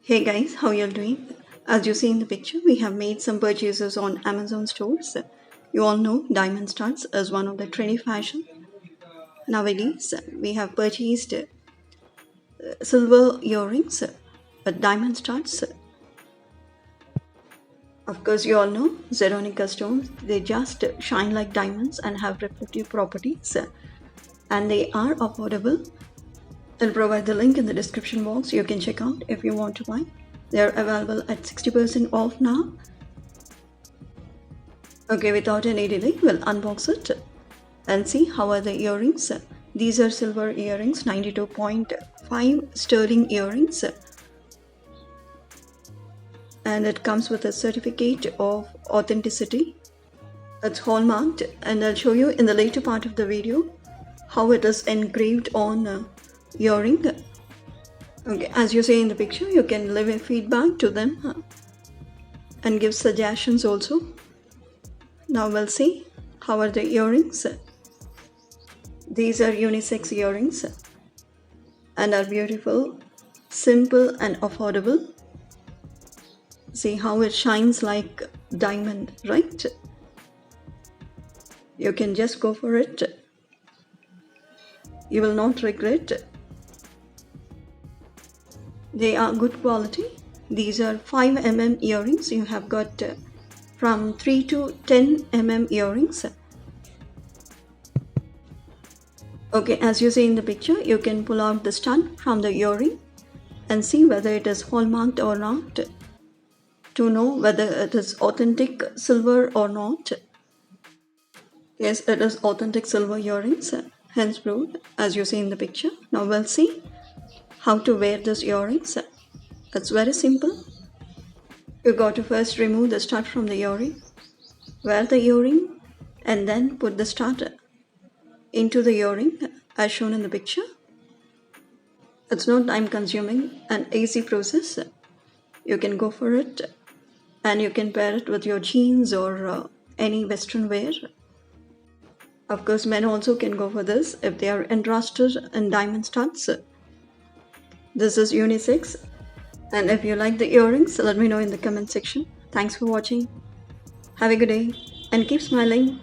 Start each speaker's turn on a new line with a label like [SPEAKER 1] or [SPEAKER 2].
[SPEAKER 1] Hey guys, how you all doing? As you see in the picture, we have made some purchases on Amazon stores. You all know diamond studs is one of the trendy fashion. Nowadays, we have purchased silver earrings with diamond studs. Of course, you all know Zirconia stones. They just shine like diamonds and have reflective properties. And they are affordable. I'll provide the link in the description box. You can check out if you want to buy. They are available at 60% off now. Okay, without any delay, we'll unbox it and see how are the earrings. These are silver earrings, 92.5 sterling earrings. And it comes with a certificate of authenticity. It's hallmarked, and I'll show you in the later part of the video how it is engraved on earring. Okay, as you see in the picture, you can leave a feedback to them and give suggestions also. Now we'll see how are the earrings. These are unisex earrings and are beautiful, simple and affordable. See how it shines like diamond, right? You can just go for it. You will not regret. They are good quality. These are 5 mm earrings. You have got from 3 to 10 mm earrings. Okay, as you see in the picture, you can pull out the stud from the earring and see whether it is hallmarked or not, to know whether it is authentic silver or not. Yes, it is authentic silver earrings, hence proved, as you see in the picture. Now we'll see how to wear these earrings. It's very simple. You got to first remove the stud from the earring, wear the earring, and then put the stud into the earring as shown in the picture. It's not time consuming and easy process. You can go for it and you can pair it with your jeans or any western wear. Of course, men also can go for this if they are interested in diamond studs. This is unisex, and if you like the earrings, let me know in the comment section. Thanks for watching. Have a good day and keep smiling.